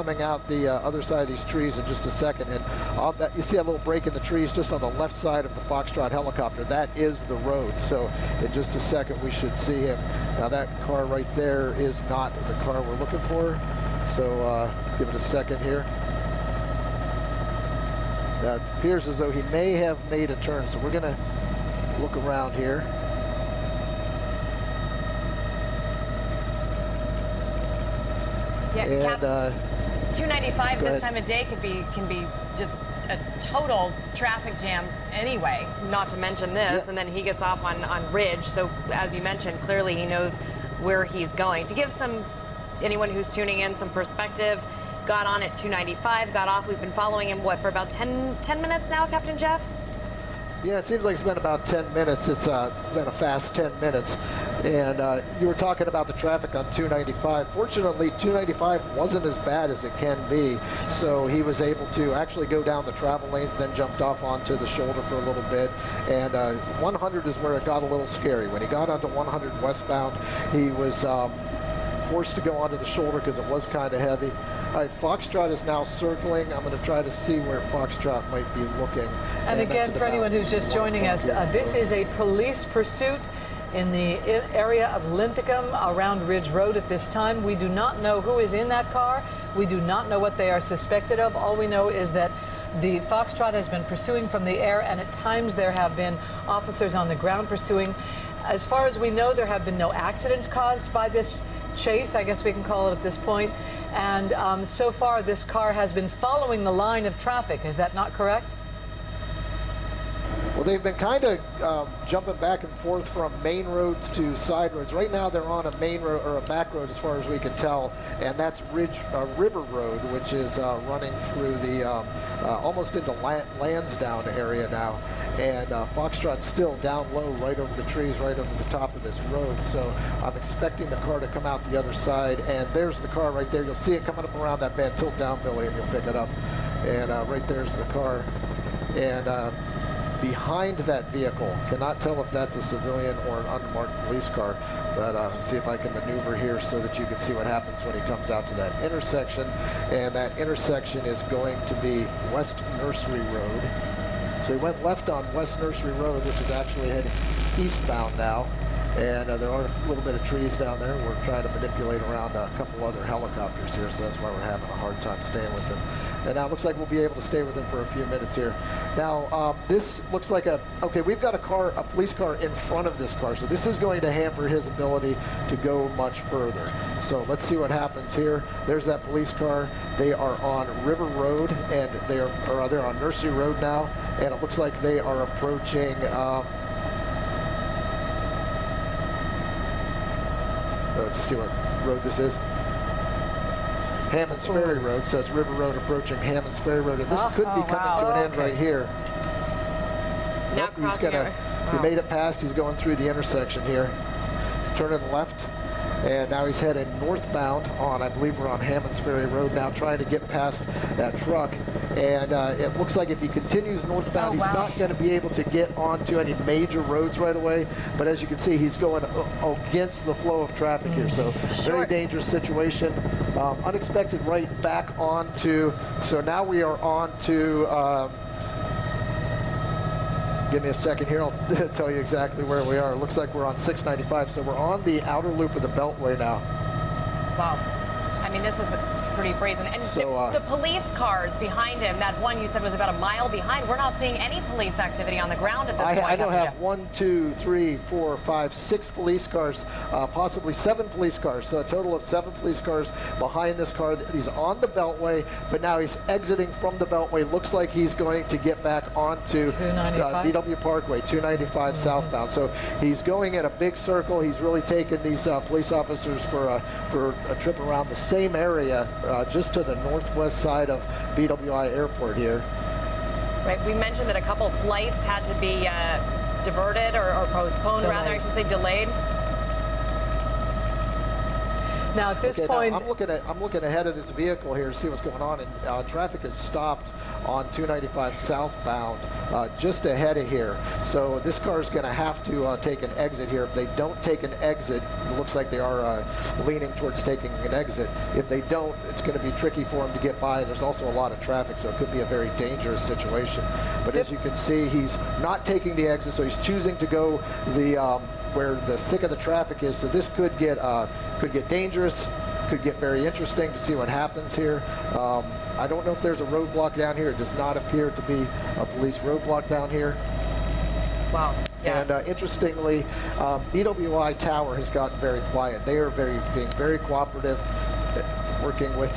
coming out the other side of these trees in just a second. And that, you see a little break in the trees just on the left side of the Foxtrot helicopter. That is the road. So in just a second, we should see him. Now that car right there is not the car we're looking for. So give it a second here. Now it appears as though he may have made a turn. So we're going to look around here. Yeah, and, 295 this time of day can be just a total traffic jam anyway, not to mention this, and then he gets off on Ridge, so as you mentioned, clearly he knows where he's going. To give anyone who's tuning in some perspective, got on at 295, got off, we've been following him, what, for about 10 minutes now, Captain Jeff? Yeah, it seems like it's been about 10 minutes. It's been a fast 10 minutes. And you were talking about the traffic on 295. Fortunately, 295 wasn't as bad as it can be. So he was able to actually go down the travel lanes, then jumped off onto the shoulder for a little bit. And 100 is where it got a little scary. When he got onto 100 westbound, he was forced to go onto the shoulder because it was kind of heavy. All right, Foxtrot is now circling. I'm going to try to see where Foxtrot might be looking. And again, for anyone who's just joining us, this is a police pursuit in the area of Linthicum around Ridge Road at this time. We do not know who is in that car. We do not know what they are suspected of. All we know is that the Foxtrot has been pursuing from the air, and at times there have been officers on the ground pursuing. As far as we know, there have been no accidents caused by this chase, I guess we can call it at this point. And so far, this car has been following the line of traffic. Is that not correct? Well, they've been kind of jumping back and forth from main roads to side roads. Right now, they're on a main road or a back road, as far as we can tell, and that's River Road, which is running through the almost into Lansdowne area now. And Foxtrot's still down low, right over the trees, right over the top of this road. So I'm expecting the car to come out the other side. And there's the car right there. You'll see it coming up around that bend. Tilt down, Billy, and you'll pick it up. And right there's the car. And behind that vehicle, cannot tell if that's a civilian or an unmarked police car, but see if I can maneuver here so that you can see what happens when he comes out to that intersection. And that intersection is going to be West Nursery Road. So he went left on West Nursery Road, which is actually heading eastbound now. And there are a little bit of trees down there. We're trying to manipulate around a couple other helicopters here, so that's why we're having a hard time staying with him. And now it looks like we'll be able to stay with him for a few minutes here. Now, this looks like okay, we've got a police car in front of this car, so this is going to hamper his ability to go much further. So let's see what happens here. There's that police car. They are on River Road, and they're on Nursery Road now, and it looks like they are approaching let's see what road this is. Hammond's Ferry Road, so it's River Road approaching Hammond's Ferry Road, and this could be coming to an end right here. Now He made it past. He's going through the intersection here. He's turning left, and now he's headed northbound on, I believe we're on Hammond's Ferry Road now, trying to get past that truck. And it looks like if he continues northbound, he's not going to be able to get onto any major roads right away. But as you can see, he's going against the flow of traffic here. So very dangerous situation. Unexpected right back onto, so now we are on to, give me a second here, I'll tell you exactly where we are. It looks like we're on 695, so we're on the outer loop of the Beltway now. Wow. I mean, this is pretty brazen. And so, the police cars behind him, that one you said was about a mile behind, we're not seeing any police activity on the ground at this point. I don't have 1, 2, 3, 4, 5, 6 police cars, possibly 7 police cars. So a total of 7 police cars behind this car. He's on the Beltway, but now he's exiting from the Beltway. Looks like he's going to get back onto BW Parkway, 295 southbound. So he's going in a big circle. He's really taken these police officers for a trip around the same area, just to the northwest side of BWI Airport here. Right, we mentioned that a couple flights had to be diverted or postponed, rather, I should say delayed. Now at this Okay, point, now I'm looking ahead of this vehicle here to see what's going on, and traffic is stopped on 295 southbound just ahead of here. So this car is going to have to take an exit here. If they don't take an exit, it looks like they are leaning towards taking an exit. If they don't, it's going to be tricky for them to get by. There's also a lot of traffic, so it could be a very dangerous situation. But as you can see, he's not taking the exit, so he's choosing to go the where the thick of the traffic is. So this could get dangerous, could get very interesting to see what happens here. I don't know if there's a roadblock down here. It does not appear to be a police roadblock down here. Wow. Yeah. And interestingly, BWI Tower has gotten very quiet. They are being very cooperative, working with.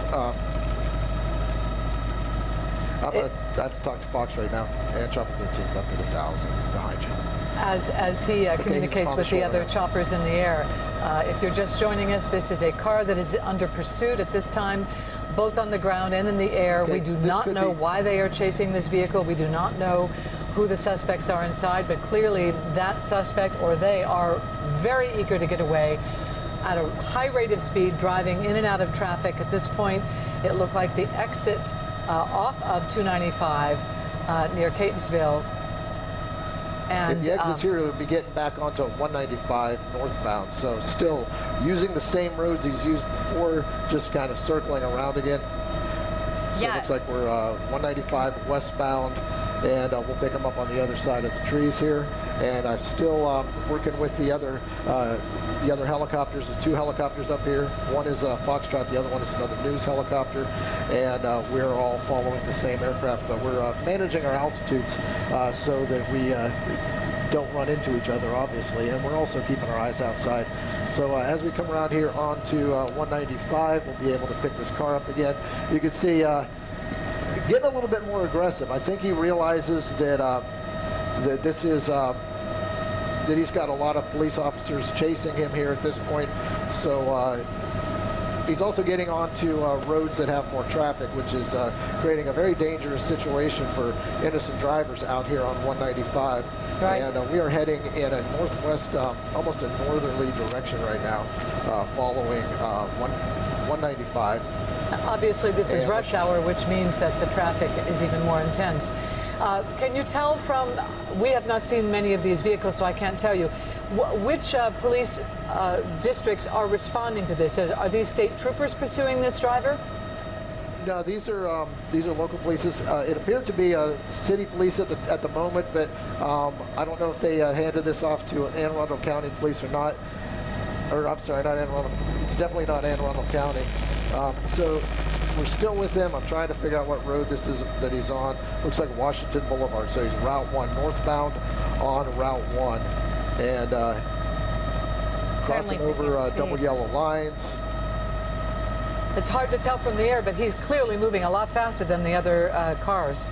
I've talked to Fox right now, and Chopper 13's up at 1,000 behind you. As he communicates with the other choppers in the air. If you're just joining us, this is a car that is under pursuit at this time, both on the ground and in the air. Okay, we do not know why they are chasing this vehicle. We do not know who the suspects are inside, but clearly that suspect or they are very eager to get away at a high rate of speed, driving in and out of traffic. At this point, it looked like the exit off of 295 near Catonsville. And if the exits here, it would be getting back onto 195 northbound. So still using the same roads he's used before, just kind of circling around again. So it looks like we're 195 westbound, and we'll pick him up on the other side of the trees here. And I'm still working with the other helicopters. There's 2 helicopters up here. One is Foxtrot, the other one is another news helicopter. And we're all following the same aircraft, but we're managing our altitudes so that we don't run into each other, obviously. And we're also keeping our eyes outside. So as we come around here onto 195, we'll be able to pick this car up again. You can see getting a little bit more aggressive. I think he realizes that that this is that he's got a lot of police officers chasing him here at this point. So he's also getting onto roads that have more traffic, which is creating a very dangerous situation for innocent drivers out here on 195. Right. And we are heading in a northwest, almost a northerly direction right now, following 195. Obviously, this is rush hour, which means that the traffic is even more intense. Can you tell from, we have not seen many of these vehicles, so I can't tell you, which police districts are responding to this? Are these state troopers pursuing this driver? No, these are local police. It appeared to be city police at the moment, but I don't know if they handed this off to Anne Arundel County Police or not. Or I'm sorry, not Anne Arundel. It's definitely not Anne Arundel County. So we're still with him. I'm trying to figure out what road this is that he's on. Looks like Washington Boulevard. So he's Route 1, northbound on Route 1, and crossing over double yellow lines. It's hard to tell from the air, but he's clearly moving a lot faster than the other cars.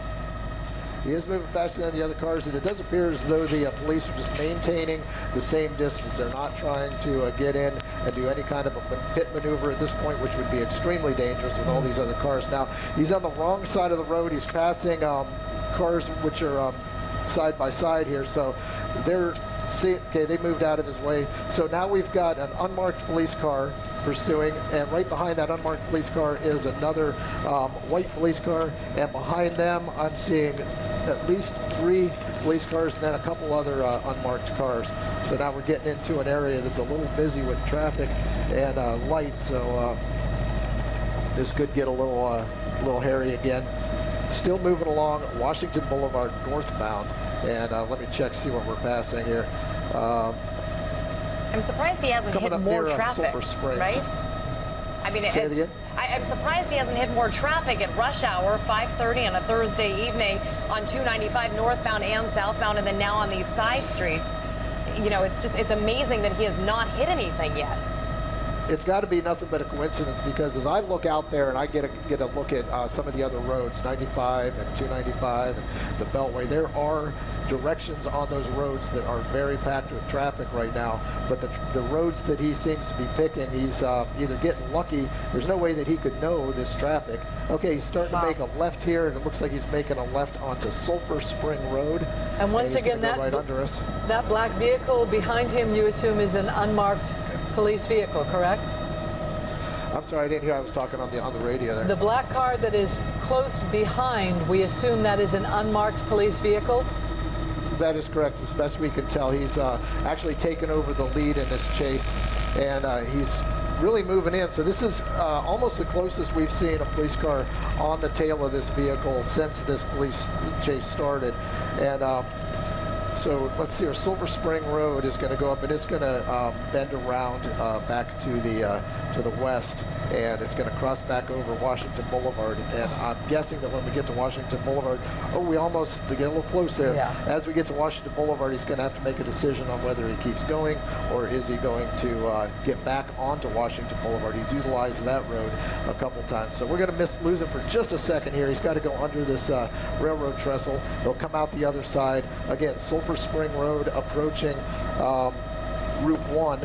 He is moving faster than the other cars, and it does appear as though the police are just maintaining the same distance. They're not trying to get in and do any kind of a pit maneuver at this point, which would be extremely dangerous with all these other cars. Now, he's on the wrong side of the road. He's passing cars which are side by side here, so they're okay, they moved out of his way. So now we've got an unmarked police car pursuing, and right behind that unmarked police car is another white police car, and behind them I'm seeing at least 3 police cars and then a couple other unmarked cars. So now we're getting into an area that's a little busy with traffic and lights, so this could get a little hairy again. Still moving along Washington Boulevard northbound, and let me check, see what we're passing here. I'm surprised he hasn't hit more traffic, right? I mean, say it again? I'm surprised he hasn't hit more traffic at rush hour, 5:30 on a Thursday evening on 295 northbound and southbound, and then now on these side streets. You know, it's amazing that he has not hit anything yet. It's got to be nothing but a coincidence, because as I look out there and I get a look at some of the other roads, 95 and 295 and the Beltway, there are directions on those roads that are very packed with traffic right now. But the roads that he seems to be picking, he's either getting lucky. There's no way that he could know this traffic. Okay, he's starting to make a left here, and it looks like he's making a left onto Sulphur Spring Road. And once again, that right under us. That black vehicle behind him, you assume, is an unmarked police vehicle, correct? I'm sorry, I didn't hear. I was talking on the radio there. The black car that is close behind, we assume that is an unmarked police vehicle? That is correct, as best we can tell. He's actually taken over the lead in this chase, and he's really moving in. So this is almost the closest we've seen a police car on the tail of this vehicle since this police chase started. And so let's see, our Silver Spring Road is going to go up, and it's going to bend around back to the west, and it's going to cross back over Washington Boulevard. And I'm guessing that when we get to Washington Boulevard, we almost get a little close there. Yeah. As we get to Washington Boulevard, he's going to have to make a decision on whether he keeps going or is he going to get back onto Washington Boulevard. He's utilized that road a couple times. So we're going to lose him for just a second here. He's got to go under this railroad trestle. They'll come out the other side. Again, Sulphur Spring Road approaching Route 1.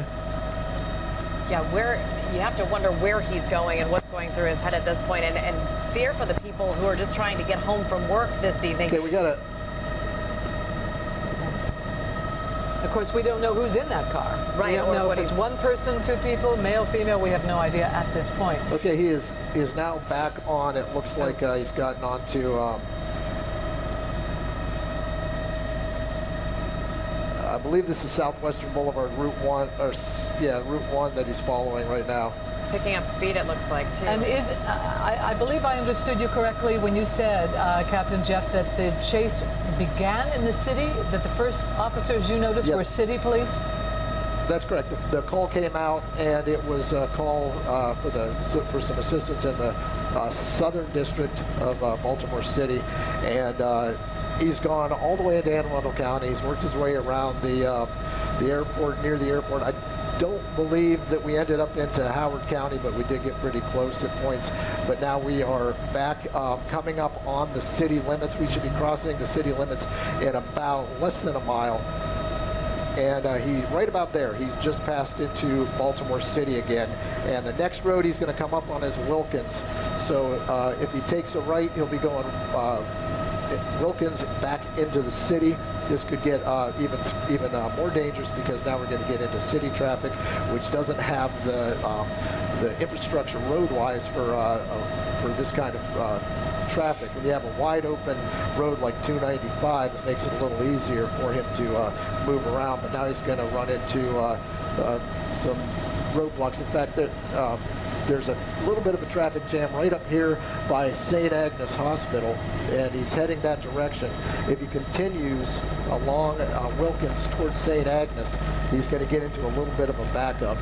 Yeah, you have to wonder where he's going and what's going through his head at this point, and fear for the people who are just trying to get home from work this evening. Okay, we got to... Of course, we don't know who's in that car. Right. We don't know if it's one person, two people, male, female. We have no idea at this point. Okay, he is now back on. It looks like he's gotten onto... I believe this is Southwestern Boulevard, Route 1, or yeah, Route 1 that he's following right now. Picking up speed, it looks like, too. And I believe I understood you correctly when you said, Captain Jeff, that the chase began in the city, that the first officers you noticed were city police? That's correct. The call came out, and it was a call for some assistance in the Southern District of Baltimore City, and he's gone all the way into Anne Arundel County. He's worked his way around the airport, near the airport. I don't believe that we ended up into Howard County, but we did get pretty close at points. But now we are back, coming up on the city limits. We should be crossing the city limits in about less than a mile. And he's right about there. He's just passed into Baltimore City again. And the next road he's going to come up on is Wilkins. So if he takes a right, he'll be going Wilkins back into the city. This could get even more dangerous, because now we're going to get into city traffic, which doesn't have the infrastructure road-wise for this kind of traffic. When you have a wide open road like 295, it makes it a little easier for him to move around. But now he's going to run into some roadblocks. In fact, there's a little bit of a traffic jam right up here by St. Agnes Hospital, and he's heading that direction. If he continues along Wilkins towards St. Agnes, he's going to get into a little bit of a backup.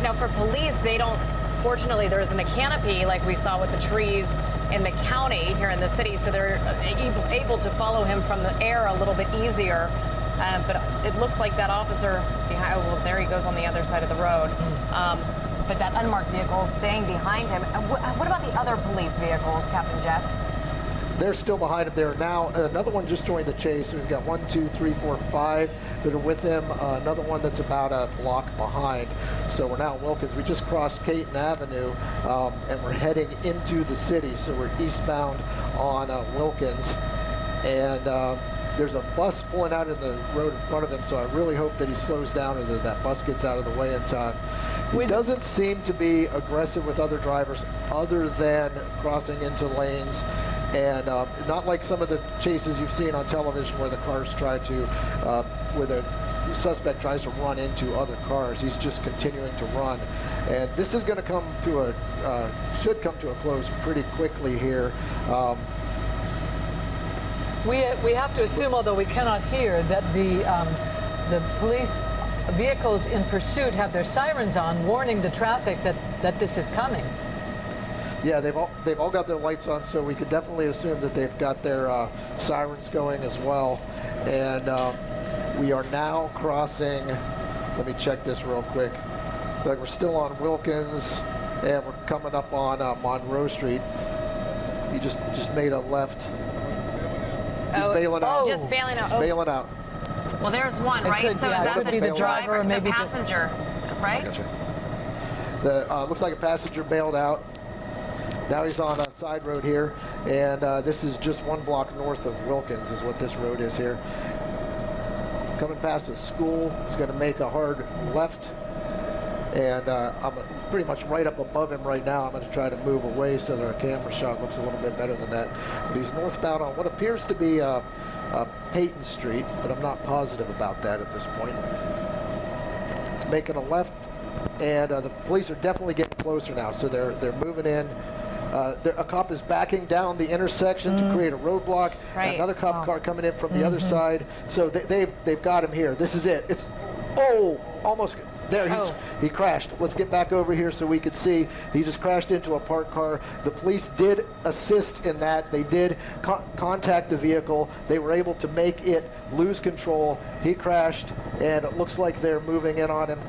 Now, for police, they don't, fortunately, there isn't a canopy like we saw with the trees in the county here in the city, so they're able to follow him from the air a little bit easier. But it looks like that officer behind, well, there he goes on the other side of the road. But that unmarked vehicle staying behind him. What about the other police vehicles, Captain Jeff? They're still behind him there now. Another one just joined the chase. We've got 1, 2, 3, 4, 5 that are with him. Another one that's about a block behind. So we're now at Wilkins. We just crossed Caton Avenue, and we're heading into the city. So we're eastbound on Wilkins. And there's a bus pulling out in the road in front of him, so I really hope that he slows down or that bus gets out of the way in time. He doesn't seem to be aggressive with other drivers other than crossing into lanes, and not like some of the chases you've seen on television where the cars try to, where the suspect tries to run into other cars. He's just continuing to run. And this is going to come to should come to a close pretty quickly here. We have to assume, although we cannot hear, that the police vehicles in pursuit have their sirens on, warning the traffic that this is coming. Yeah, they've all got their lights on, so we could definitely assume that they've got their sirens going as well. And we are now crossing. Let me check this real quick. Like, we're still on Wilkins, and we're coming up on Monroe Street. He just made a left. He's bailing out. Just bailing out. He's bailing out. Well, there's one, right? Could, so yeah, is that could be the driver or maybe the passenger, right? Gotcha. Looks like a passenger bailed out. Now he's on a side road here, and this is just 1 block north of Wilkins is what this road is here. Coming past a school, he's going to make a hard left, and I'm pretty much right up above him right now. I'm going to try to move away so that our camera shot looks a little bit better than that. But he's northbound on what appears to be Peyton Street, but I'm not positive about that at this point. He's making a left, and the police are definitely getting closer now, so they're moving in. A cop is backing down the intersection to create a roadblock. Right. Another cop car coming in from the other side. So they've got him here. This is it. It's almost there. He crashed. Let's get back over here so we could see. He just crashed into a parked car. The police did assist in that. They did contact the vehicle. They were able to make it lose control. He crashed, and it looks like they're moving in on him.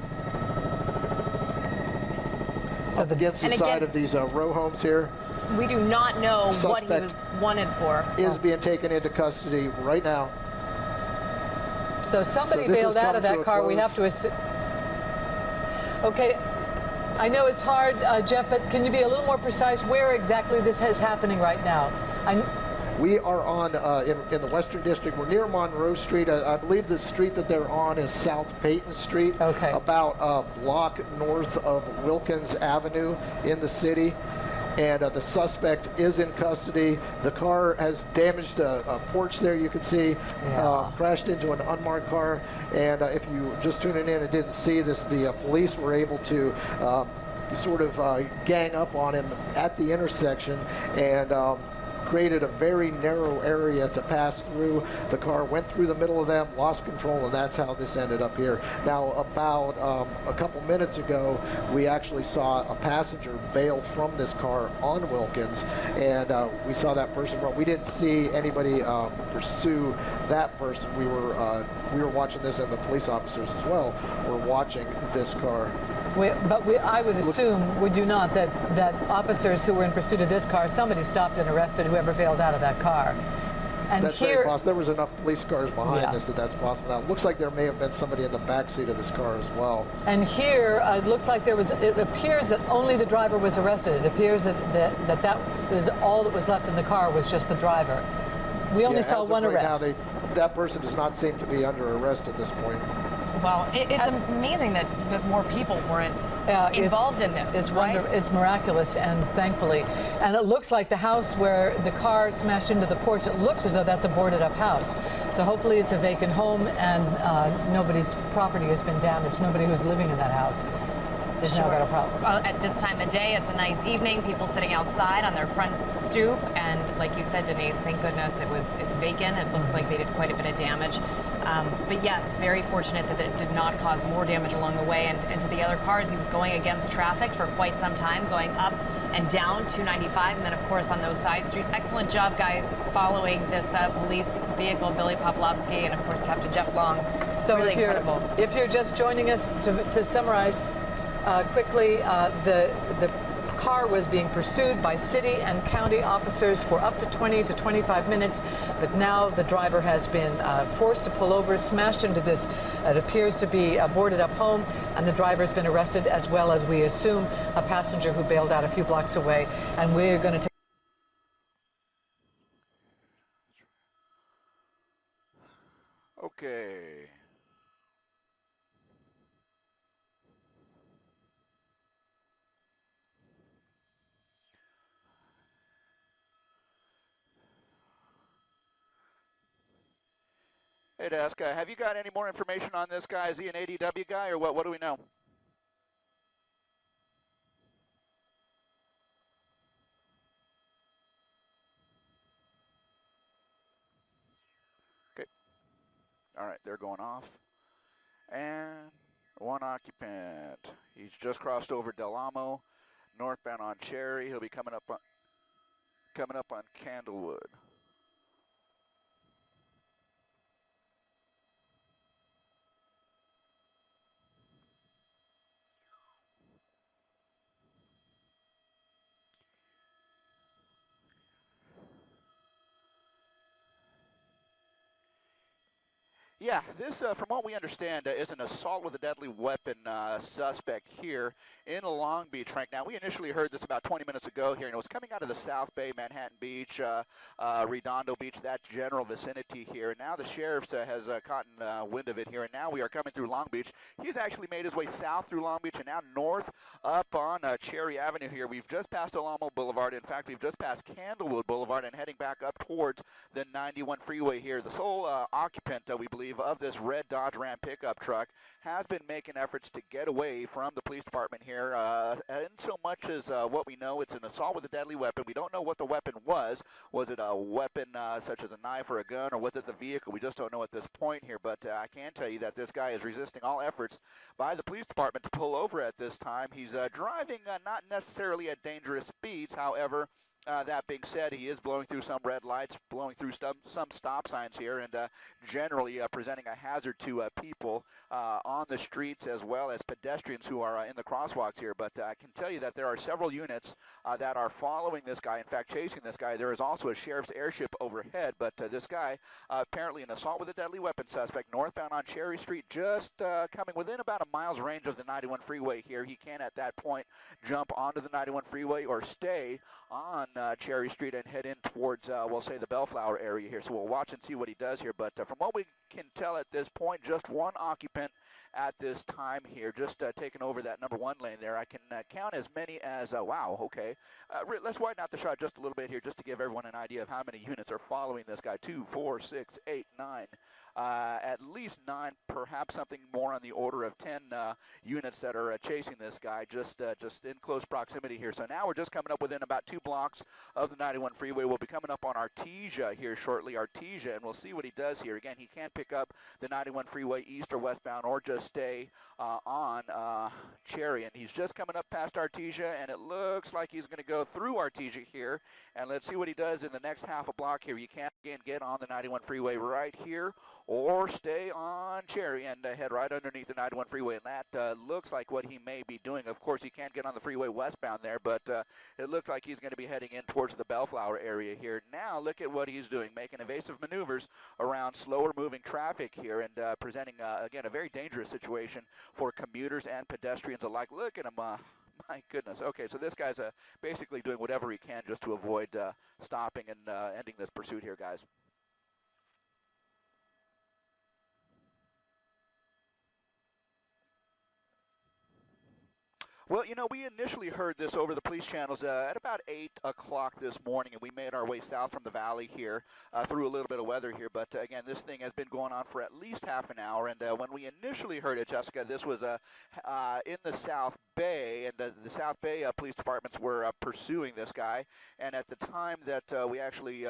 So up against the side of these row homes here. We do not know what he was wanted for. Is being taken into custody right now. So somebody bailed out of that car. We have to assume. Okay, I know it's hard, Jeff, but can you be a little more precise? Where exactly this is happening right now? We are on in the Western District. We're near Monroe Street. I believe the street that they're on is South Peyton Street. Okay. About a block north of Wilkins Avenue in the city. And the suspect is in custody. The car has damaged a porch there, you can see. Crashed into an unmarked car. And if you just tuning in and didn't see this, the police were able to sort of gang up on him at the intersection and created a very narrow area to pass through. The car went through the middle of them, lost control, and that's how this ended up here. Now, about a couple minutes ago, we actually saw a passenger bail from this car on Wilkins, and we saw that person run. We didn't see anybody pursue that person. We were watching this, and the police officers as well were watching this car. I would assume, would you not, that officers who were in pursuit of this car, somebody stopped and arrested whoever bailed out of that car. And that's very possible. There was enough police cars behind this that's possible. Now, it looks like there may have been somebody in the back seat of this car as well. And here, it looks like it appears that only the driver was arrested. It appears that was all that was left in the car was just the driver. We only saw one arrest. Now, that person does not seem to be under arrest at this point. Well, it's amazing that more people weren't involved in this. It's miraculous, and thankfully. And it looks like the house where the car smashed into the porch, it looks as though that's a boarded up house. So hopefully it's a vacant home and nobody's property has been damaged. Nobody who's living in that house has now got a problem. At this time of day, it's a nice evening. People sitting outside on their front stoop. And like you said, Denise, thank goodness it's vacant. It looks like they did quite a bit of damage. But yes, very fortunate that it did not cause more damage along the way. And to the other cars, he was going against traffic for quite some time, going up and down 295, and then, of course, on those side streets. Excellent job, guys, following this police vehicle, Billy Poplawski, and, of course, Captain Jeff Long. So really incredible. If you're just joining us, to summarize quickly, the car was being pursued by city and county officers for up to 20 to 25 minutes, but now the driver has been forced to pull over, smashed into this, it appears to be a boarded up home, and the driver's been arrested, as well as, we assume, a passenger who bailed out a few blocks away. And we're going to take Okay. Hey, Desk, have you got any more information on this guy? Is he an ADW guy, or what do we know? Okay. All right, they're going off. And one occupant. He's just crossed over Del Amo, northbound on Cherry. He'll be coming up on Candlewood. Yeah, this, from what we understand, is an assault with a deadly weapon suspect here in Long Beach right now. We initially heard this about 20 minutes ago here, and it was coming out of the South Bay, Manhattan Beach, Redondo Beach, that general vicinity here. And now the sheriff has gotten wind of it here, and now we are coming through Long Beach. He's actually made his way south through Long Beach and now north up on Cherry Avenue here. We've just passed Alamo Boulevard. In fact, we've just passed Candlewood Boulevard and heading back up towards the 91 freeway here. The sole occupant, we believe, of this red Dodge Ram pickup truck has been making efforts to get away from the police department here. In so much as what we know, it's an assault with a deadly weapon. We don't know what the weapon was. Was it a weapon such as a knife or a gun, or was it the vehicle? We just don't know at this point here, but I can tell you that this guy is resisting all efforts by the police department to pull over at this time. He's driving not necessarily at dangerous speeds, however, that being said, he is blowing through some red lights, blowing through some stop signs here, and generally presenting a hazard to people on the streets as well as pedestrians who are in the crosswalks here. But I can tell you that there are several units that are following this guy, in fact, chasing this guy. There is also a sheriff's airship overhead, but this guy, apparently an assault with a deadly weapon suspect, northbound on Cherry Street, just coming within about a mile's range of the 91 freeway here. He can, at that point, jump onto the 91 freeway or stay on Cherry Street and head in towards, we'll say, the Bellflower area here. So we'll watch and see what he does here. But from what we can tell at this point, just one occupant at this time here, just taking over that number 1 lane there. I can count as many as, wow, okay. Let's widen out the shot just a little bit here just to give everyone an idea of how many units are following this guy. 2, 4, 6, 8, 9. At least 9, perhaps something more on the order of 10 units that are chasing this guy just in close proximity here. So now we're just coming up within about 2 blocks of the 91 freeway. We'll be coming up on Artesia here shortly, Artesia, and we'll see what he does here. Again, he can't pick up the 91 freeway east or westbound or just stay on Cherry, and he's just coming up past Artesia, and it looks like he's going to go through Artesia here, and let's see what he does in the next half a block here. You can, again, get on the 91 freeway right here or stay on Cherry and head right underneath the 91 freeway, and that looks like what he may be doing. Of course, he can't get on the freeway westbound there, but it looks like he's going to be heading in towards the Bellflower area here. Now look at what he's doing, making evasive maneuvers around slower moving traffic here and presenting, again, a very dangerous situation for commuters and pedestrians alike. Look at him. My goodness. Okay, so this guy's basically doing whatever he can just to avoid stopping and ending this pursuit here, guys. Well, you know, we initially heard this over the police channels at about 8 o'clock this morning, and we made our way south from the valley here through a little bit of weather here. But, again, this thing has been going on for at least half an hour. And when we initially heard it, Jessica, this was in the South Bay, and the South Bay police departments were pursuing this guy. And at the time that we actually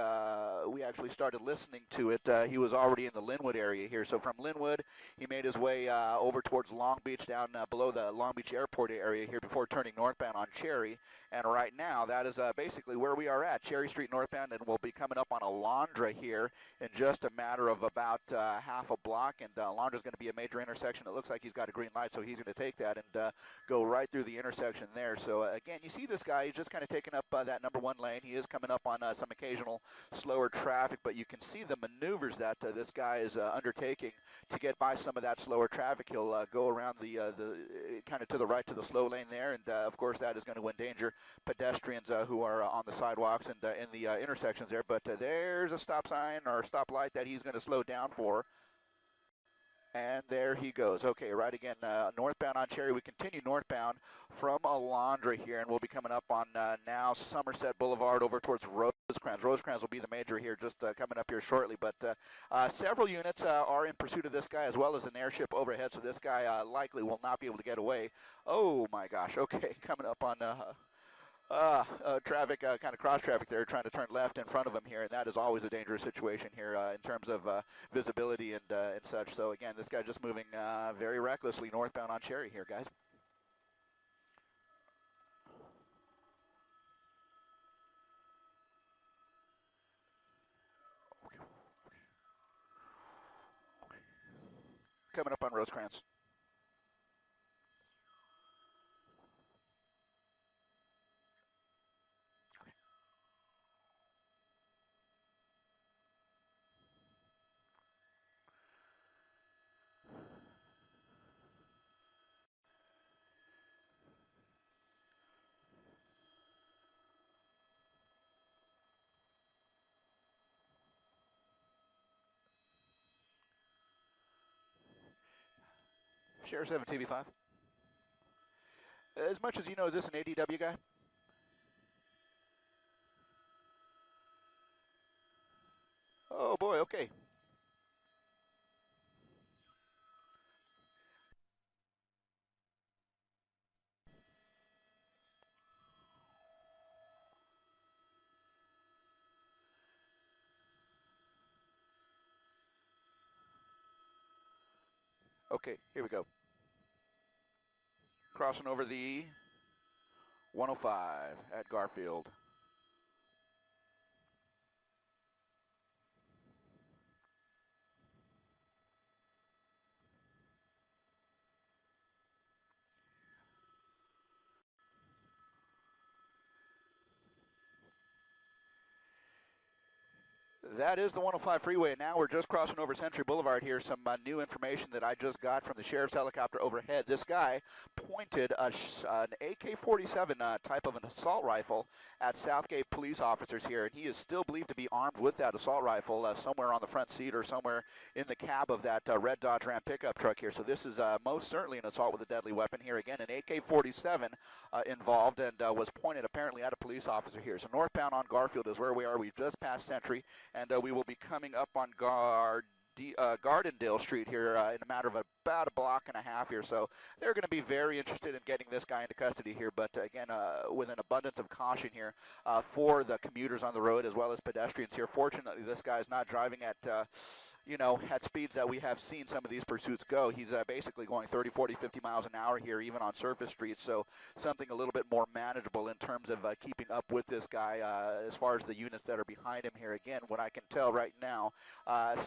started listening to it, he was already in the Linwood area here. So from Linwood, he made his way over towards Long Beach, down below the Long Beach Airport area here before turning northbound on Cherry. And right now, that is basically where we are at, Cherry Street northbound, and we'll be coming up on Alondra here in just a matter of about half a block. And Alondra's going to be a major intersection. It looks like he's got a green light, so he's going to take that and go right through the intersection there. So again, you see this guy, he's just kind of taking up that number 1 lane. He is coming up on some occasional slower traffic, but you can see the maneuvers that this guy is undertaking to get by some of that slower traffic. He'll go around the kind of to the right to the slow lane there, and of course that is going to endanger pedestrians who are on the sidewalks and in the intersections there. But there's a stop sign or stop light that he's going to slow down for. And there he goes. Okay, right again, northbound on Cherry. We continue northbound from Alondra here, and we'll be coming up on now Somerset Boulevard over towards Rosecrans. Rosecrans will be the major here, just coming up here shortly. But several units are in pursuit of this guy, as well as an airship overhead, so this guy likely will not be able to get away. Oh, my gosh. Okay, coming up on traffic, kind of cross traffic there, trying to turn left in front of him here, and that is always a dangerous situation here in terms of visibility and such. So again, this guy just moving very recklessly northbound on Cherry here, guys. Coming up on Rosecrans. Sheriff 7 TV5. As much as you know, is this an ADW guy? Oh boy, okay. Okay, here we go. Crossing over the 105 at Garfield. That is the 105 freeway. Now we're just crossing over Century Boulevard here. Some new information that I just got from the sheriff's helicopter overhead. This guy pointed an AK-47 type of an assault rifle at Southgate police officers here, and he is still believed to be armed with that assault rifle somewhere on the front seat or somewhere in the cab of that red Dodge Ram pickup truck here. So this is most certainly an assault with a deadly weapon here. Again, an AK-47 involved and was pointed apparently at a police officer here. So northbound on Garfield is where we are. We've just passed Century, and we will be coming up on Gardendale Street here in a matter of about a block and a half here. So they're going to be very interested in getting this guy into custody here, but again, with an abundance of caution here for the commuters on the road as well as pedestrians here. Fortunately, this guy's not driving at you know, at speeds that we have seen some of these pursuits go. He's basically going 30, 40, 50 miles an hour here, even on surface streets, so something a little bit more manageable in terms of keeping up with this guy as far as the units that are behind him here. Again, what I can tell right now,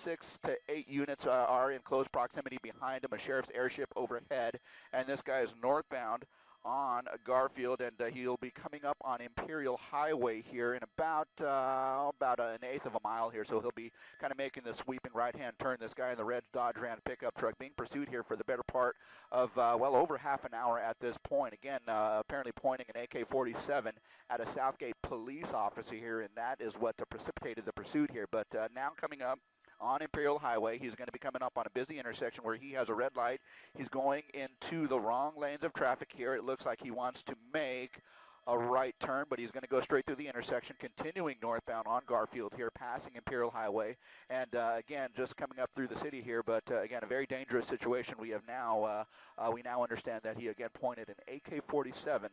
6 to 8 units are in close proximity behind him, a sheriff's airship overhead, and this guy is northbound on Garfield, and he'll be coming up on Imperial Highway here in about an eighth of a mile here. So he'll be kind of making the sweeping right-hand turn. This guy in the red Dodge Ram pickup truck being pursued here for the better part of well over half an hour at this point. Again, apparently pointing an AK-47 at a Southgate police officer here, and that is what precipitated the pursuit here. But now coming up on Imperial Highway, he's going to be coming up on a busy intersection where he has a red light. He's going into the wrong lanes of traffic here. It looks like he wants to make a right turn, but he's going to go straight through the intersection, continuing northbound on Garfield here, passing Imperial Highway, and again, just coming up through the city here, but again, a very dangerous situation. We have now, we now understand that he again pointed an AK-47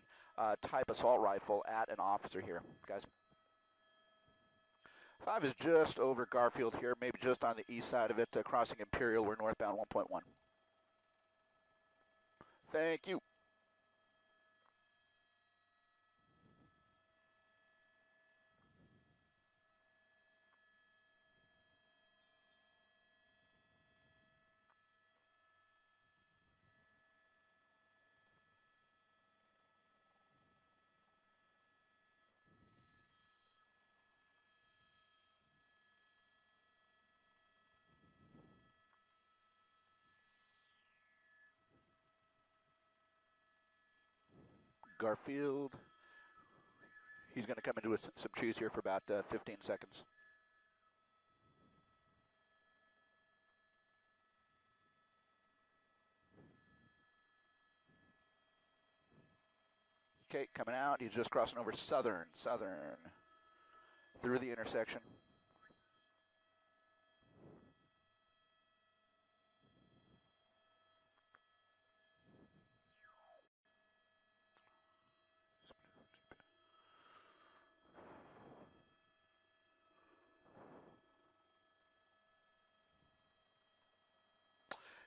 type assault rifle at an officer here, guys. 5 is just over Garfield here, maybe just on the east side of it, crossing Imperial. We're northbound 1.1. Thank you. Garfield. He's going to come into some trees here for about 15 seconds. Okay, coming out. He's just crossing over Southern through the intersection.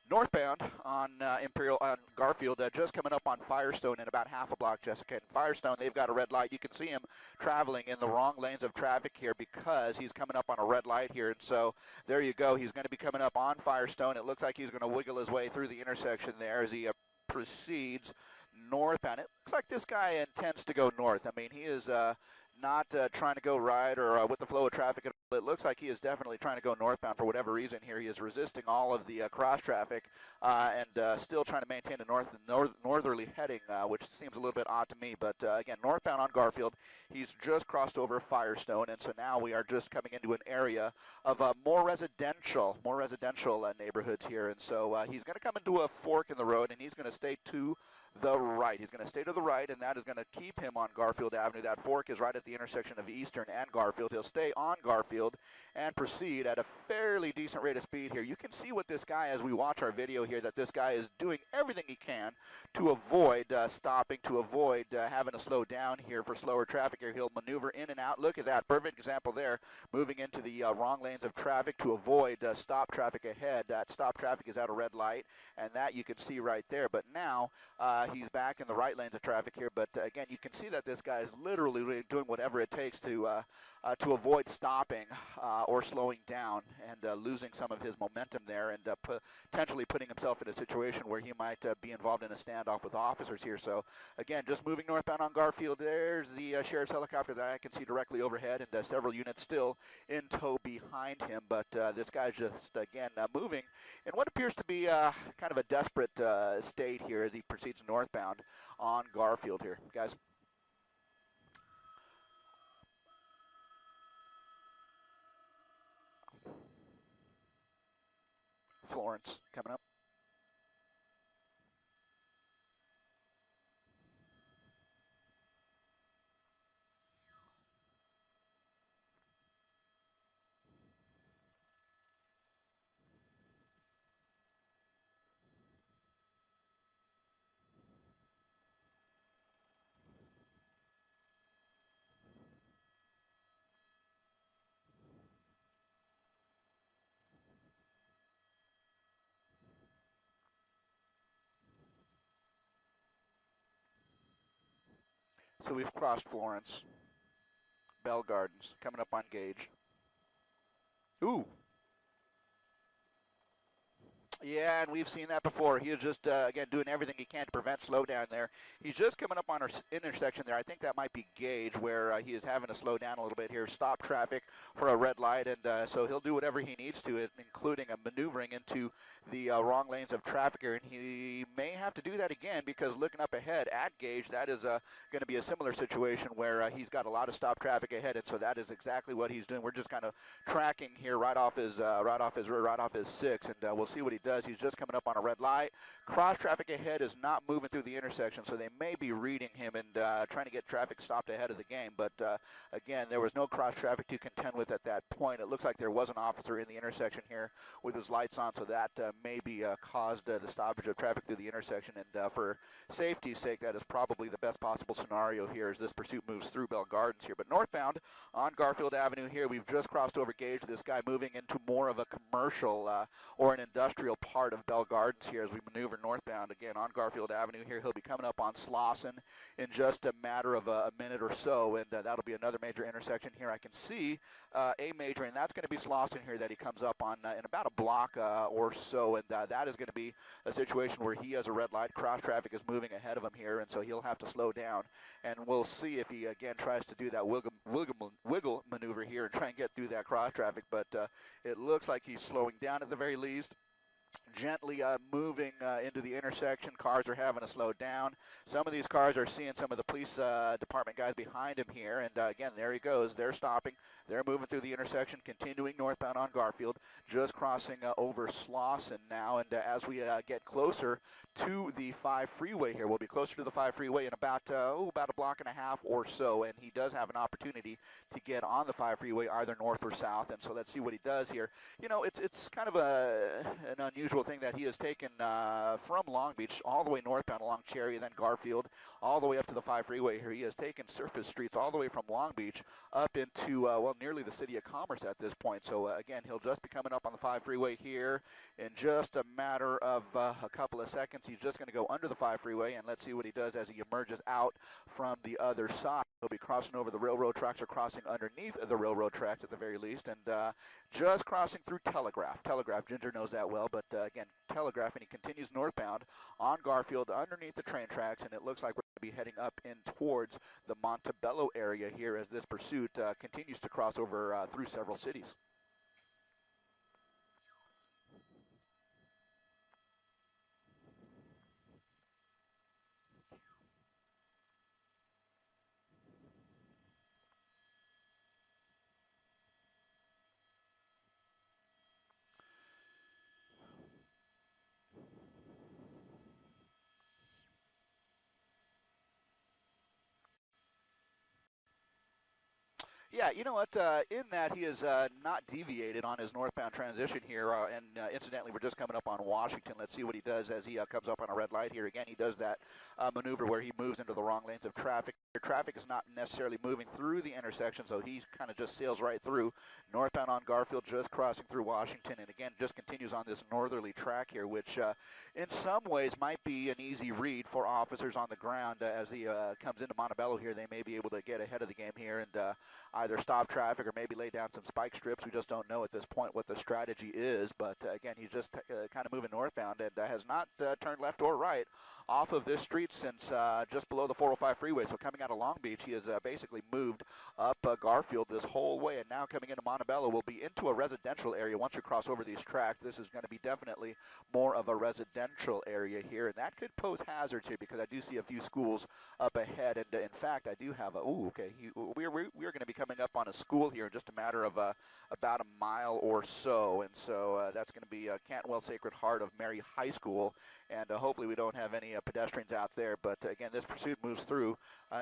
Northbound on Imperial on Garfield, just coming up on Firestone in about half a block, Jessica. And Firestone, they've got a red light. You can see him traveling in the wrong lanes of traffic here because he's coming up on a red light here. And so there you go. He's going to be coming up on Firestone. It looks like he's going to wiggle his way through the intersection there as he proceeds northbound. It looks like this guy intends to go north. I mean, he is not trying to go right or with the flow of traffic. It looks like he is definitely trying to go northbound for whatever reason here. He is resisting all of the cross traffic and still trying to maintain a northerly heading, which seems a little bit odd to me. But again, northbound on Garfield, he's just crossed over Firestone, and so now we are just coming into an area of more residential neighborhoods here. And so he's going to come into a fork in the road, and he's going to stay to the right. He's going to stay to the right, and that is going to keep him on Garfield Avenue. That fork is right at the intersection of Eastern and Garfield. He'll stay on Garfield and proceed at a fairly decent rate of speed here. You can see what this guy, as we watch our video here, that this guy is doing everything he can to avoid stopping, to avoid having to slow down here for slower traffic here. He'll maneuver in and out. Look at that. Perfect example there. Moving into the wrong lanes of traffic to avoid stop traffic ahead. That stop traffic is at a red light, and that you can see right there. But now he's back in the right lanes of traffic here. But again, you can see that this guy is literally doing whatever it takes to avoid stopping or slowing down and losing some of his momentum there, and potentially putting himself in a situation where he might be involved in a standoff with officers here. So again, just moving northbound on Garfield. There's the sheriff's helicopter that I can see directly overhead, and several units still in tow behind him. But this guy's just again moving in what appears to be kind of a desperate state here as he proceeds northbound on Garfield here, guys. Florence coming up. So we've crossed Florence. Bell Gardens coming up on Gage. Ooh. Yeah, and we've seen that before. He is just, again, doing everything he can to prevent slowdown there. He's just coming up on our intersection there. I think that might be Gage, where he is having to slow down a little bit here, stop traffic for a red light, and so he'll do whatever he needs to, including maneuvering into the wrong lanes of traffic here, and he may have to do that again because looking up ahead at Gage, that is going to be a similar situation where he's got a lot of stop traffic ahead, and so that is exactly what he's doing. We're just kind of tracking here right off his six, and we'll see what he does. He's just coming up on a red light. Cross traffic ahead is not moving through the intersection, so they may be reading him and trying to get traffic stopped ahead of the game. But again, there was no cross traffic to contend with at that point. It looks like there was an officer in the intersection here with his lights on, so that maybe caused the stoppage of traffic through the intersection. And for safety's sake, that is probably the best possible scenario here as this pursuit moves through Bell Gardens here. But northbound on Garfield Avenue here, we've just crossed over Gage. This guy moving into more of a commercial or an industrial part of Bell Gardens here as we maneuver northbound again on Garfield Avenue here. He'll be coming up on Slauson in just a matter of a minute or so, and that'll be another major intersection here. I can see a major, and that's going to be Slauson here that he comes up on in about a block or so, and that is going to be a situation where he has a red light. Cross traffic is moving ahead of him here, and so he'll have to slow down, and we'll see if he again tries to do that wiggle maneuver here and try and get through that cross traffic, but it looks like he's slowing down at the very least. Gently moving into the intersection. Cars are having to slow down. Some of these cars are seeing some of the police department guys behind him here, and again, there he goes. They're stopping. They're moving through the intersection, continuing northbound on Garfield, just crossing over Slauson now, and as we get closer to the 5 freeway here, we'll be closer to the 5 freeway in about a block and a half or so, and he does have an opportunity to get on the 5 freeway either north or south, and so let's see what he does here. You know, it's kind of an unusual thing that he has taken from Long Beach all the way northbound along Cherry, then Garfield, all the way up to the 5 freeway here. He has taken surface streets all the way from Long Beach up into, nearly the city of Commerce at this point. So again, he'll just be coming up on the 5 freeway here in just a matter of a couple of seconds. He's just going to go under the 5 freeway, and let's see what he does as he emerges out from the other side. He'll be crossing over the railroad tracks, or crossing underneath the railroad tracks at the very least, and just crossing through Telegraph. Ginger knows that well, but again, Telegraph, and he continues northbound on Garfield underneath the train tracks, and it looks like we're be heading up in towards the Montebello area here as this pursuit continues to cross over through several cities. Yeah, you know what? In that he is not deviated on his northbound transition here, and incidentally, we're just coming up on Washington. Let's see what he does as he comes up on a red light here. Again, he does that maneuver where he moves into the wrong lanes of traffic. Traffic is not necessarily moving through the intersection, so he kind of just sails right through. Northbound on Garfield, just crossing through Washington, and again, just continues on this northerly track here, which in some ways might be an easy read for officers on the ground as he comes into Montebello here. They may be able to get ahead of the game here and either stop traffic or maybe lay down some spike strips. We just don't know at this point what the strategy is, but again, he's just kind of moving northbound and has not turned left or right off of this street since just below the 405 freeway. So coming out of Long Beach, he has basically moved up Garfield this whole way, and now coming into Montebello will be into a residential area. Once we cross over these tracks, this is going to be definitely more of a residential area here, and that could pose hazards here because I do see a few schools up ahead, and in fact, I do have a, we're going to be coming up on a school here in just a matter of about a mile or so, and so that's going to be Cantwell Sacred Heart of Mary High School, and hopefully we don't have any pedestrians out there, but again, this pursuit moves through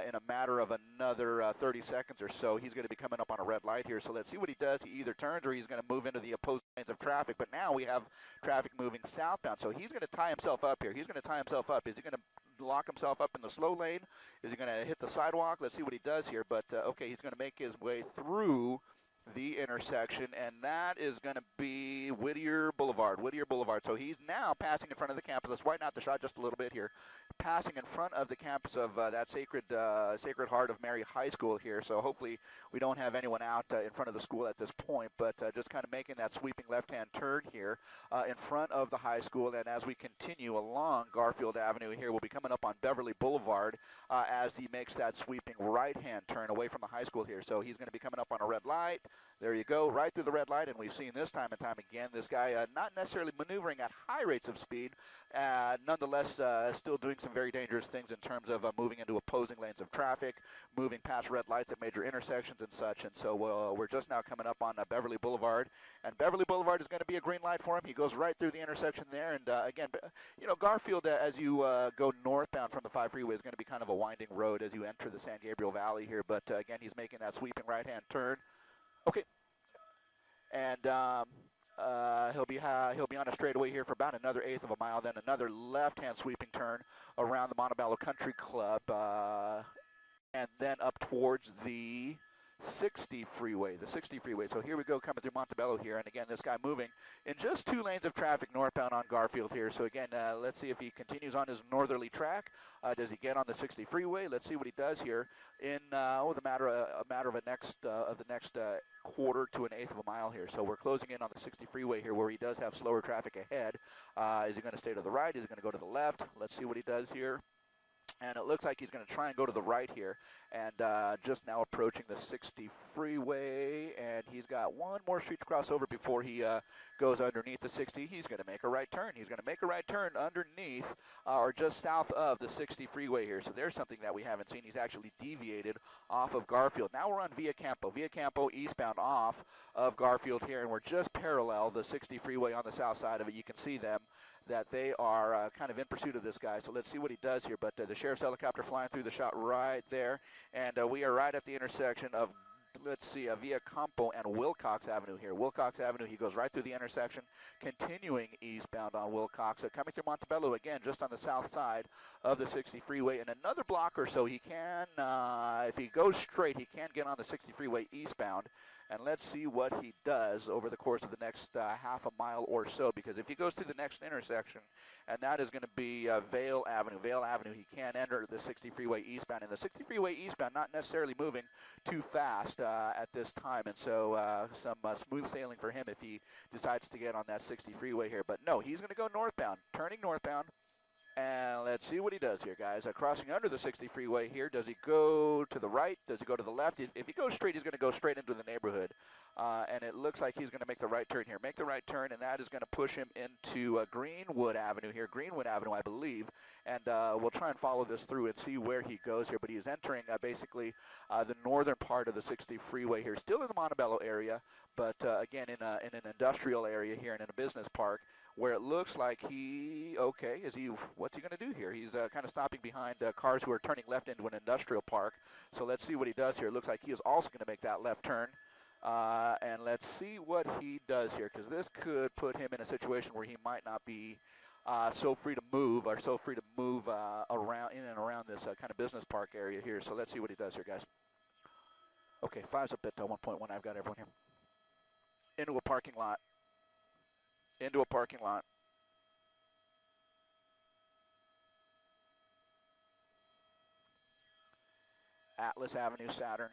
in a matter of another 30 seconds or so. He's going to be coming up on a red light here, so let's see what he does. He either turns or he's going to move into the opposing lanes of traffic, but now we have traffic moving southbound, so he's going to tie himself up here. He's going to tie himself up. Is he going to lock himself up in the slow lane? Is he going to hit the sidewalk? Let's see what he does here, but okay, he's going to make his way through the intersection, and that is going to be Whittier Boulevard. So he's now passing in front of the campus. Let's widen out the shot just a little bit here. Passing in front of the campus of that Sacred Heart of Mary High School here. So hopefully we don't have anyone out in front of the school at this point, but just kind of making that sweeping left-hand turn here in front of the high school. And as we continue along Garfield Avenue here, we'll be coming up on Beverly Boulevard as he makes that sweeping right-hand turn away from the high school here. So he's going to be coming up on a red light. There you go, right through the red light, and we've seen this time and time again, this guy not necessarily maneuvering at high rates of speed, nonetheless still doing some very dangerous things in terms of moving into opposing lanes of traffic, moving past red lights at major intersections and such, and so we're just now coming up on Beverly Boulevard, and Beverly Boulevard is going to be a green light for him. He goes right through the intersection there, and again, you know, Garfield, as you go northbound from the 5 freeway, is going to be kind of a winding road as you enter the San Gabriel Valley here, but again, he's making that sweeping right-hand turn. Okay, and he'll be on a straightaway here for about another eighth of a mile, then another left-hand sweeping turn around the Montebello Country Club, and then up towards the 60 freeway, So here we go, coming through Montebello here, and again, this guy moving in just 2 lanes of traffic northbound on Garfield here. So again, let's see if he continues on his northerly track. Does he get on the 60 freeway? Let's see what he does here in the matter of the next quarter to an eighth of a mile here. So we're closing in on the 60 freeway here, where he does have slower traffic ahead. Is he going to stay to the right? Is he going to go to the left? Let's see what he does here. And it looks like he's going to try and go to the right here, and just now approaching the 60 freeway, and he's got one more street to cross over before he goes underneath the 60. He's going to make a right turn. He's going to make a right turn underneath or just south of the 60 freeway here. So there's something that we haven't seen. He's actually deviated off of Garfield. Now we're on Via Campo eastbound off of Garfield here, and we're just parallel the 60 freeway on the south side of it. You can see them, that they are kind of in pursuit of this guy. So let's see what he does here. But the sheriff's helicopter flying through the shot right there. And we are right at the intersection of, let's see, Via Campo and Wilcox Avenue here. Wilcox Avenue, he goes right through the intersection, continuing eastbound on Wilcox. So coming through Montebello again, just on the south side of the 60 freeway. In another block or so, he can, if he goes straight, he can get on the 60 freeway eastbound. And let's see what he does over the course of the next half a mile or so, because if he goes to the next intersection, and that is going to be Vale Avenue, he can enter the 60 freeway eastbound. And the 60 freeway eastbound not necessarily moving too fast at this time, and so some smooth sailing for him if he decides to get on that 60 freeway here. But no, he's going to go northbound, turning northbound. And let's see what he does here, guys. Crossing under the 60 freeway here. Does he go to the right? Does he go to the left? If he goes straight, he's going to go straight into the neighborhood. And it looks like he's going to make the right turn here. Make the right turn, and that is going to push him into Greenwood Avenue here. Greenwood Avenue, I believe. And we'll try and follow this through and see where he goes here. But he's entering basically the northern part of the 60 freeway here. Still in the Montebello area, but again in an industrial area here and in a business park, where it looks like what's he going to do here? He's kind of stopping behind cars who are turning left into an industrial park. So let's see what he does here. It looks like he is also going to make that left turn. And let's see what he does here, because this could put him in a situation where he might not be so free to move around in and around this kind of business park area here. So let's see what he does here, guys. Okay, 5's up at 1.1. I've got everyone here. Into a parking lot. Into a parking lot. Atlas Avenue, Saturn.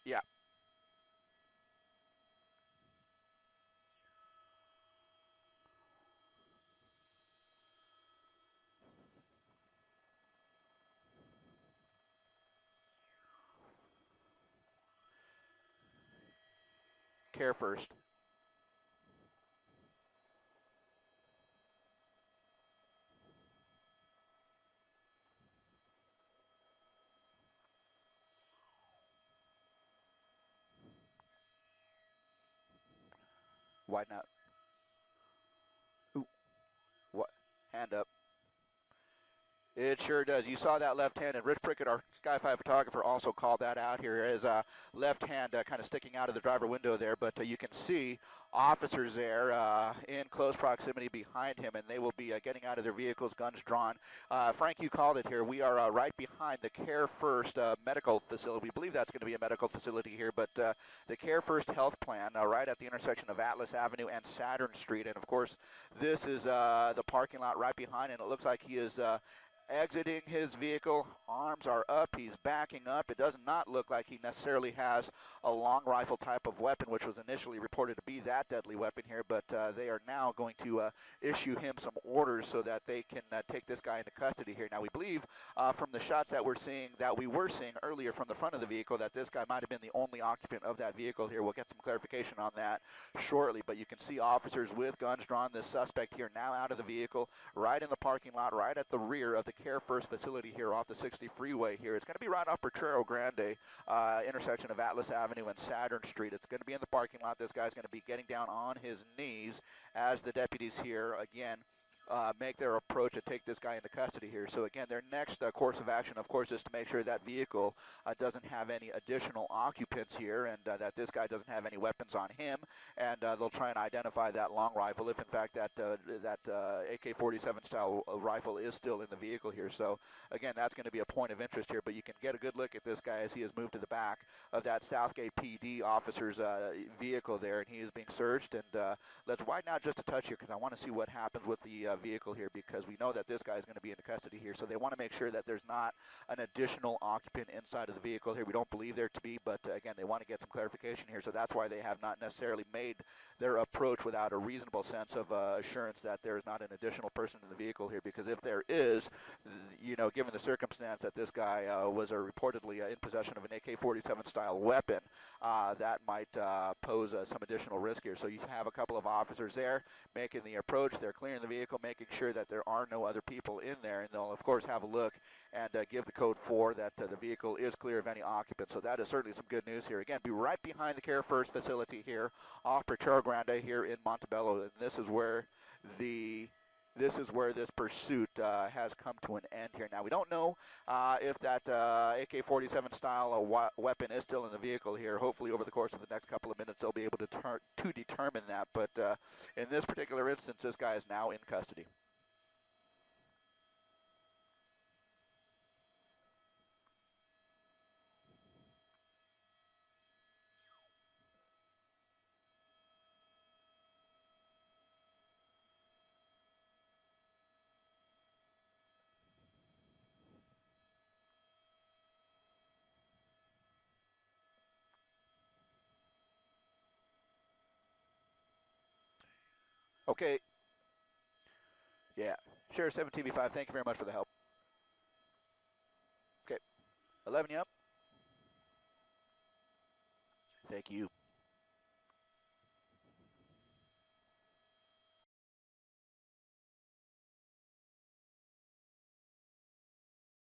Yeah. Care first. Widen out. Ooh. What? Hand up. It sure does. You saw that left hand, and Rich Prickett, our Sky 5 photographer, also called that out here as left hand kind of sticking out of the driver window there. But you can see officers there in close proximity behind him, and they will be getting out of their vehicles, guns drawn. Frank, you called it here. We are right behind the Care First medical facility. We believe that's going to be a medical facility here, but the Care First health plan right at the intersection of Atlas Avenue and Saturn Street. And, of course, this is the parking lot right behind, and it looks like he is exiting his vehicle. Arms are up. He's backing up. It does not look like he necessarily has a long rifle type of weapon, which was initially reported to be that deadly weapon here, but they are now going to issue him some orders so that they can take this guy into custody here. Now, we believe from the shots that we were seeing earlier from the front of the vehicle that this guy might have been the only occupant of that vehicle here. We'll get some clarification on that shortly, but you can see officers with guns drawn. This suspect here now out of the vehicle, right in the parking lot, right at the rear of the Care First facility here off the 60 freeway here. It's going to be right off Potrero Grande, intersection of Atlas Avenue and Saturn Street. It's going to be in the parking lot. This guy's going to be getting down on his knees as the deputies here, again, make their approach and take this guy into custody here. So again, their next course of action, of course, is to make sure that vehicle doesn't have any additional occupants here, and that this guy doesn't have any weapons on him. And they'll try and identify that long rifle if, in fact, that AK-47 style rifle is still in the vehicle here. So again, that's going to be a point of interest here. But you can get a good look at this guy as he has moved to the back of that Southgate PD officer's vehicle there, and he is being searched. And let's widen out just a touch here, because I want to see what happens with the vehicle here, because we know that this guy is going to be in custody here. So they want to make sure that there's not an additional occupant inside of the vehicle here. We don't believe there to be, but again, they want to get some clarification here. So that's why they have not necessarily made their approach without a reasonable sense of assurance that there is not an additional person in the vehicle here, because if there is, you know, given the circumstance that this guy was reportedly in possession of an AK-47 style weapon, that might pose some additional risk here. So you have a couple of officers there making the approach. They're clearing the vehicle, making sure that there are no other people in there, and they'll of course have a look and give the code 4 that the vehicle is clear of any occupants. So that is certainly some good news here. Again, be right behind the Care First facility here off Potrero Grande here in Montebello, and this is where this pursuit has come to an end here. Now, we don't know if that AK-47 style weapon is still in the vehicle here. Hopefully, over the course of the next couple of minutes, they'll be able to determine that. But in this particular instance, this guy is now in custody. Okay. Yeah. Sheriff 7 TV5, thank you very much for the help. Okay. 11, you up? Thank you.